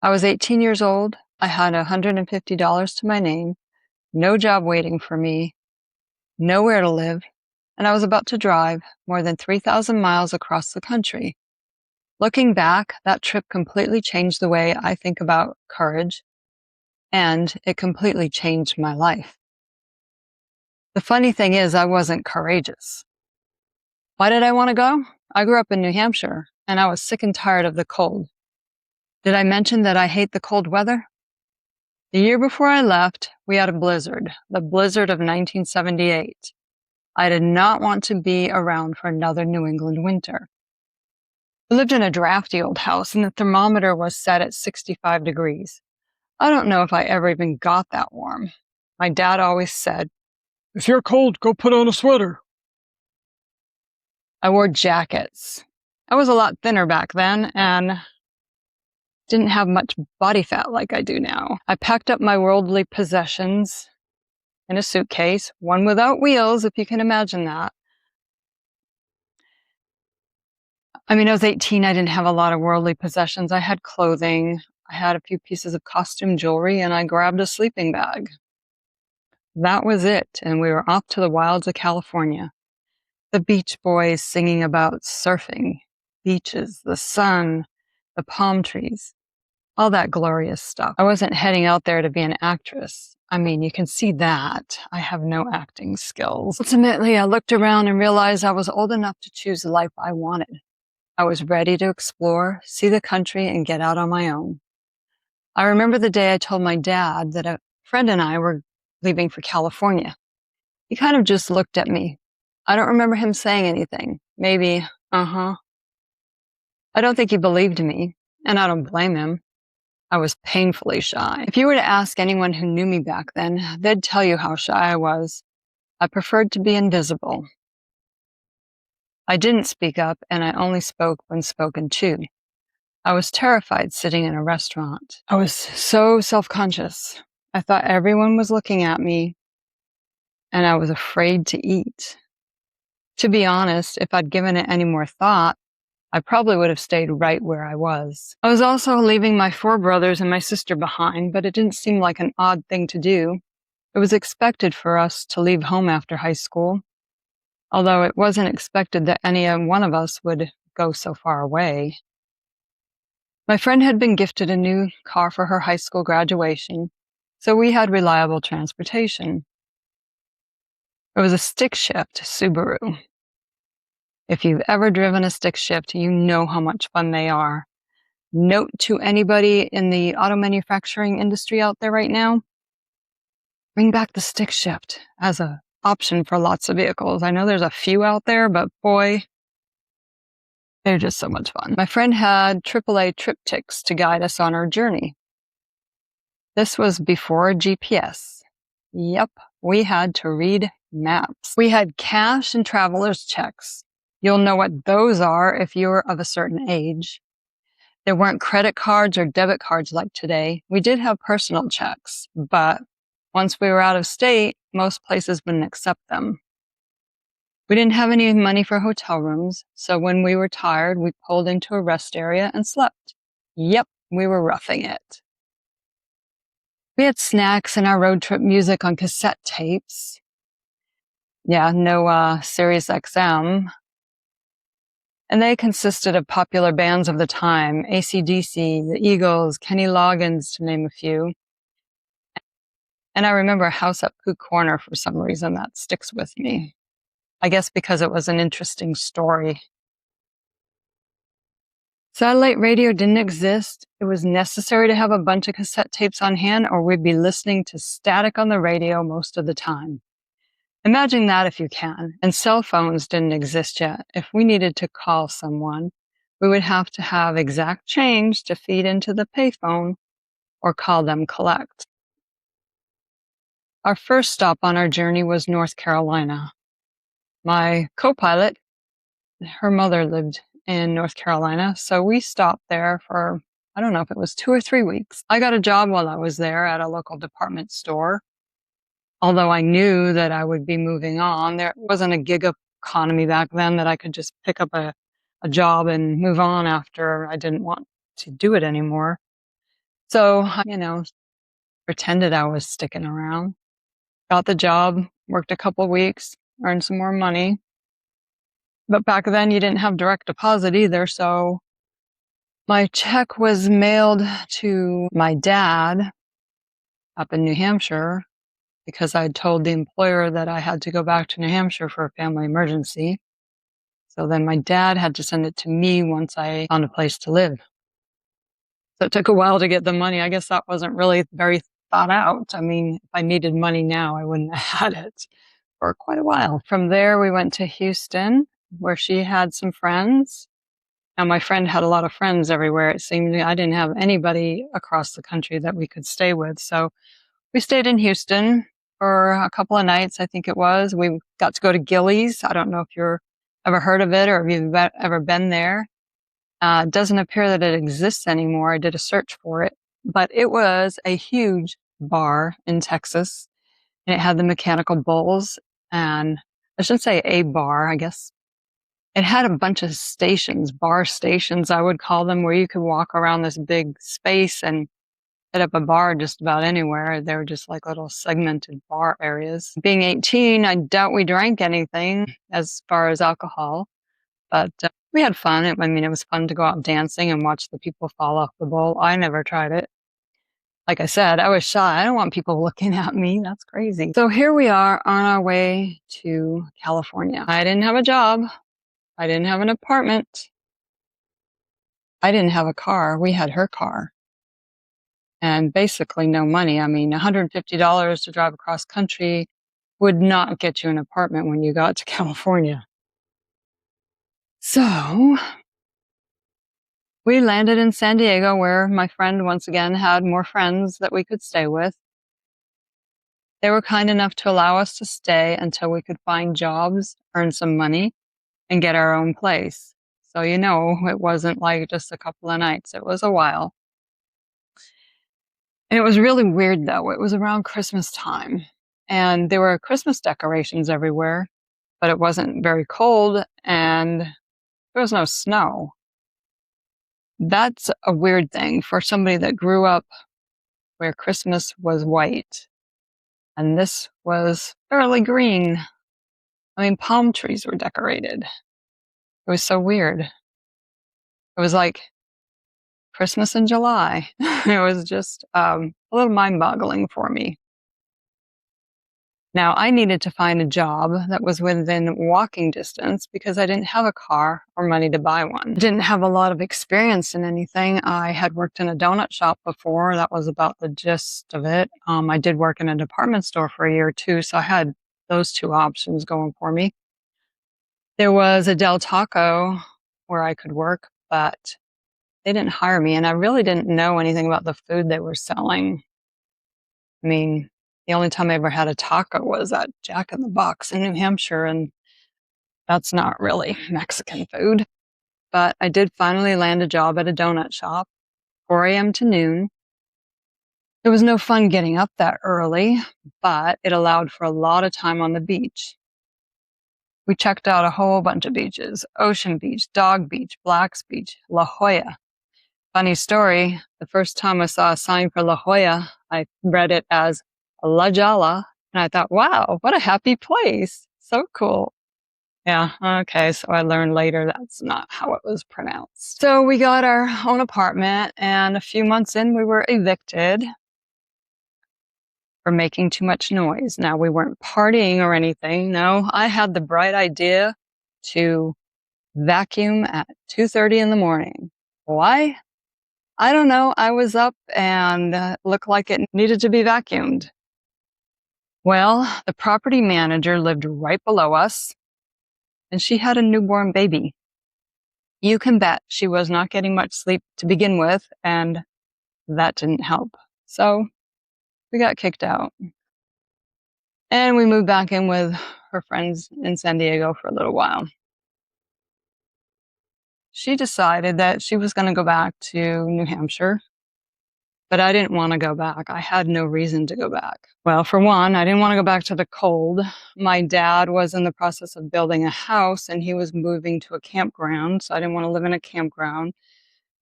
I was 18 years old. I had $150 to my name, no job waiting for me, nowhere to live, and I was about to drive more than 3,000 miles across the country. Looking back, that trip completely changed the way I think about courage, and it completely changed my life. The funny thing is, I wasn't courageous. Why did I want to go? I grew up in New Hampshire, and I was sick and tired of the cold. Did I mention that I hate the cold weather? The year before I left, we had a blizzard, the blizzard of 1978. I did not want to be around for another New England winter. We lived in a drafty old house, and the thermometer was set at 65 degrees. I don't know if I ever even got that warm. My dad always said, "If you're cold, go put on a sweater." I wore jackets. I was a lot thinner back then and didn't have much body fat like I do now. I packed up my worldly possessions in a suitcase, one without wheels, if you can imagine that. I mean, I was 18. I didn't have a lot of worldly possessions. I had clothing. I had a few pieces of costume jewelry, and I grabbed a sleeping bag. That was it, and we were off to the wilds of California. The Beach Boys singing about surfing, beaches, the sun, the palm trees, all that glorious stuff. I wasn't heading out there to be an actress. I mean, you can see that. I have no acting skills. Ultimately, I looked around and realized I was old enough to choose the life I wanted. I was ready to explore, see the country, and get out on my own. I remember the day I told my dad that a friend and I were leaving for California. He kind of just looked at me. I don't remember him saying anything. Maybe, I don't think he believed me, and I don't blame him. I was painfully shy. If you were to ask anyone who knew me back then, they'd tell you how shy I was. I preferred to be invisible. I didn't speak up, and I only spoke when spoken to. I was terrified sitting in a restaurant. I was so self-conscious. I thought everyone was looking at me, and I was afraid to eat. To be honest, if I'd given it any more thought, I probably would have stayed right where I was. I was also leaving my 4 brothers and my sister behind, but it didn't seem like an odd thing to do. It was expected for us to leave home after high school, although it wasn't expected that any one of us would go so far away. My friend had been gifted a new car for her high school graduation, so we had reliable transportation. It was a stick shift Subaru. If you've ever driven a stick shift, you know how much fun they are. Note to anybody in the auto manufacturing industry out there right now, bring back the stick shift as an option for lots of vehicles. I know there's a few out there, but boy, they're just so much fun. My friend had AAA triptychs to guide us on our journey. This was before GPS. Yep, we had to read maps. We had cash and traveler's checks. You'll know what those are if you're of a certain age. There weren't credit cards or debit cards like today. We did have personal checks, but once we were out of state, most places wouldn't accept them. We didn't have any money for hotel rooms, so when we were tired, we pulled into a rest area and slept. Yep, we were roughing it. We had snacks and our road trip music on cassette tapes. Yeah, no Sirius XM. And they consisted of popular bands of the time, AC/DC, the Eagles, Kenny Loggins, to name a few. And I remember House at Pooh Corner for some reason that sticks with me. I guess because it was an interesting story. Satellite radio didn't exist. It was necessary to have a bunch of cassette tapes on hand or we'd be listening to static on the radio most of the time. Imagine that if you can. And cell phones didn't exist yet. If we needed to call someone, we would have to have exact change to feed into the payphone or call them collect. Our first stop on our journey was North Carolina. My co-pilot, her mother lived in North Carolina, so we stopped there for, I don't know if it was 2 or 3 weeks. I got a job while I was there at a local department store. Although I knew that I would be moving on, there wasn't a gig economy back then that I could just pick up a job and move on after I didn't want to do it anymore. So, pretended I was sticking around, got the job, worked a couple weeks, earned some more money. But back then you didn't have direct deposit either. So my check was mailed to my dad up in New Hampshire because I'd told the employer that I had to go back to New Hampshire for a family emergency. So then my dad had to send it to me once I found a place to live. So it took a while to get the money. I guess that wasn't really very thought out. I mean, if I needed money now, I wouldn't have had it for quite a while. From there, we went to Houston, where she had some friends. Now, my friend had a lot of friends everywhere. It seemed I didn't have anybody across the country that we could stay with. So we stayed in Houston for a couple of nights, I think it was. We got to go to Gilley's. I don't know if you're ever heard of it or if you've ever been there. It doesn't appear that it exists anymore. I did a search for it, but it was a huge bar in Texas, and it had the mechanical bulls, and I shouldn't say a bar, I guess. It had a bunch of stations, bar stations, I would call them, where you could walk around this big space and hit up a bar just about anywhere. They were just like little segmented bar areas. Being 18, I doubt we drank anything as far as alcohol, but we had fun. It was fun to go out dancing and watch the people fall off the bowl. I never tried it. Like I said, I was shy. I don't want people looking at me. That's crazy. So here we are on our way to California. I didn't have a job. I didn't have an apartment. I didn't have a car. We had her car. And basically no money. I mean, $150 to drive across country would not get you an apartment when you got to California. So we landed in San Diego, where my friend once again had more friends that we could stay with. They were kind enough to allow us to stay until we could find jobs, earn some money, and get our own place. So, it wasn't like just a couple of nights. It was a while. And it was really weird, though. It was around Christmas time, and there were Christmas decorations everywhere, but it wasn't very cold, and there was no snow. That's a weird thing for somebody that grew up where Christmas was white, and this was fairly green. I mean, palm trees were decorated. It was so weird. It was like Christmas in July. It was just a little mind-boggling for me. Now, I needed to find a job that was within walking distance because I didn't have a car or money to buy one. I didn't have a lot of experience in anything. I had worked in a donut shop before. That was about the gist of it. I did work in a department store for a year or two, so I had those two options going for me. There was a Del Taco where I could work, but they didn't hire me, and I really didn't know anything about the food they were selling. I mean, the only time I ever had a taco was at Jack in the Box in New Hampshire, and that's not really Mexican food. But I did finally land a job at a donut shop, 4 a.m. to noon. It was no fun getting up that early, but it allowed for a lot of time on the beach. We checked out a whole bunch of beaches: Ocean Beach, Dog Beach, Blacks Beach, La Jolla. Funny story, the first time I saw a sign for La Jolla, I read it as La Jolla, and I thought, wow, what a happy place. So cool. Yeah, okay, so I learned later that's not how it was pronounced. So we got our own apartment, and a few months in, we were evicted for making too much noise. Now, we weren't partying or anything. No, I had the bright idea to vacuum at 2:30 in the morning. Why? I don't know. I was up and looked like it needed to be vacuumed. Well, the property manager lived right below us, and she had a newborn baby. You can bet she was not getting much sleep to begin with, and that didn't help. So we got kicked out. And we moved back in with her friends in San Diego for a little while. She decided that she was going to go back to New Hampshire, but I didn't want to go back. I had no reason to go back. Well, for one, I didn't want to go back to the cold. My dad was in the process of building a house, and he was moving to a campground, so I didn't want to live in a campground.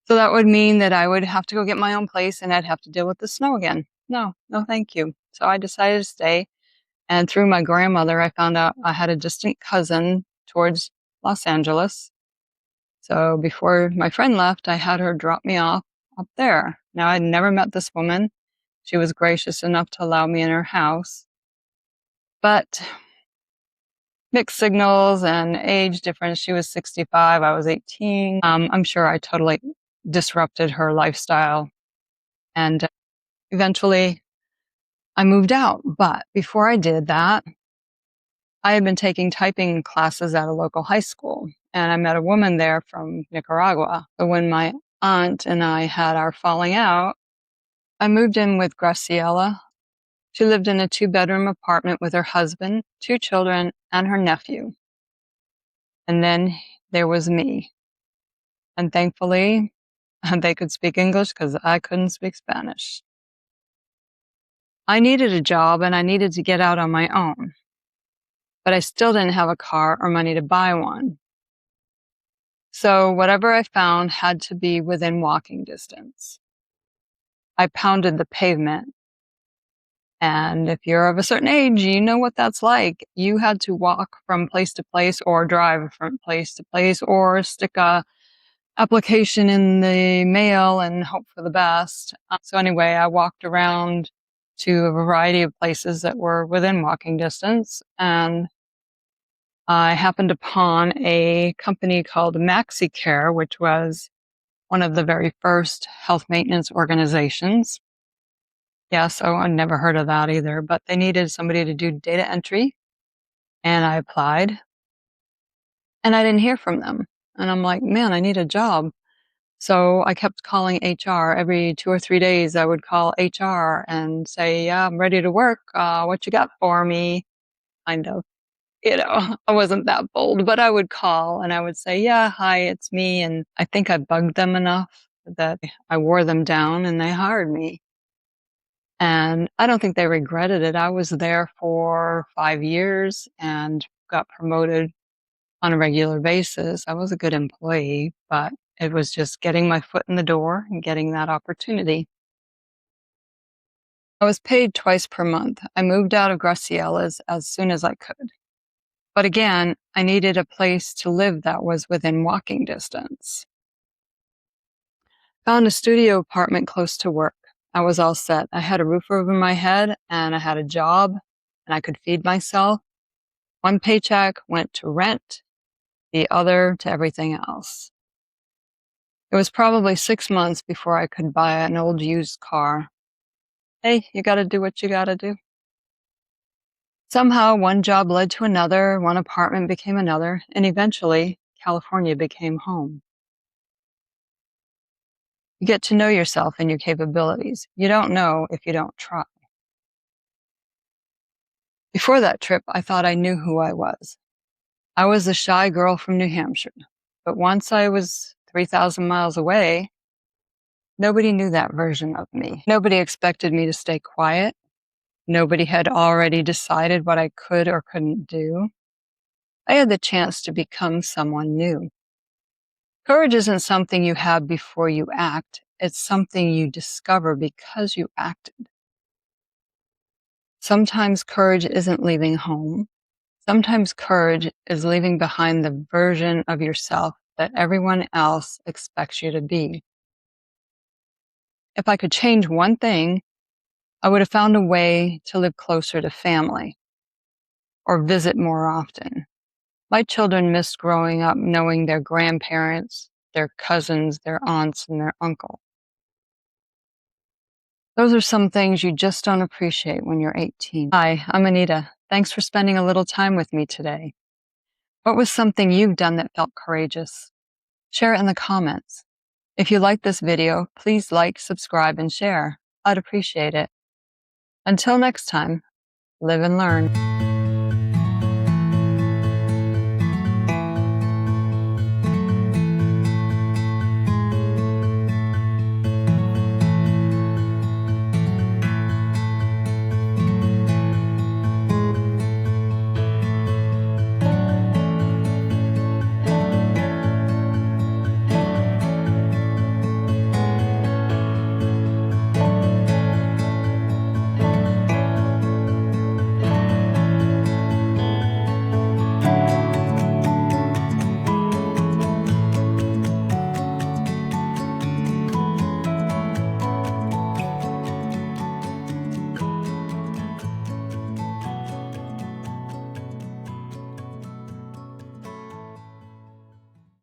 So that would mean that I would have to go get my own place and I'd have to deal with the snow again. No, no, thank you. So I decided to stay. And through my grandmother, I found out I had a distant cousin towards Los Angeles. So before my friend left, I had her drop me off up there. Now, I'd never met this woman. She was gracious enough to allow me in her house. But mixed signals and age difference. She was 65, I was 18. I'm sure I totally disrupted her lifestyle. And eventually I moved out. But before I did that, I had been taking typing classes at a local high school, and I met a woman there from Nicaragua. So when my aunt and I had our falling out, I moved in with Graciela. She lived in a 2-bedroom apartment with her husband, 2 children, and her nephew. And then there was me. And thankfully, they could speak English because I couldn't speak Spanish. I needed a job and I needed to get out on my own, but I still didn't have a car or money to buy one. So whatever I found had to be within walking distance. I pounded the pavement. And if you're of a certain age, you know what that's like. You had to walk from place to place or drive from place to place or stick a application in the mail and hope for the best. So anyway, I walked around to a variety of places that were within walking distance, and I happened upon a company called MaxiCare, which was one of the very first health maintenance organizations. Yeah, so I'd never heard of that either, but they needed somebody to do data entry, and I applied, and I didn't hear from them. And I'm like, man, I need a job. So I kept calling HR. Every 2 or 3 days, I would call HR and say, yeah, I'm ready to work. What you got for me? Kind of, I wasn't that bold, but I would call and I would say, yeah, hi, it's me. And I think I bugged them enough that I wore them down and they hired me. And I don't think they regretted it. I was there for 5 years and got promoted on a regular basis. I was a good employee, but it was just getting my foot in the door and getting that opportunity. I was paid twice per month. I moved out of Graciela's as soon as I could. But again, I needed a place to live that was within walking distance. Found a studio apartment close to work. I was all set. I had a roof over my head and I had a job and I could feed myself. One paycheck went to rent, the other to everything else. It was probably 6 months before I could buy an old used car. Hey, you gotta do what you gotta do. Somehow one job led to another, one apartment became another, and eventually California became home. You get to know yourself and your capabilities. You don't know if you don't try. Before that trip, I thought I knew who I was. I was the shy girl from New Hampshire. But once I was 3,000 miles away, nobody knew that version of me. Nobody expected me to stay quiet. Nobody had already decided what I could or couldn't do. I had the chance to become someone new. Courage isn't something you have before you act. It's something you discover because you acted. Sometimes courage isn't leaving home. Sometimes courage is leaving behind the version of yourself that everyone else expects you to be. If I could change one thing, I would have found a way to live closer to family or visit more often. My children missed growing up knowing their grandparents, their cousins, their aunts, and their uncle. Those are some things you just don't appreciate when you're 18. Hi, I'm Anita. Thanks for spending a little time with me today. What was something you've done that felt courageous? Share it in the comments. If you like this video, please like, subscribe, and share. I'd appreciate it. Until next time, live and learn.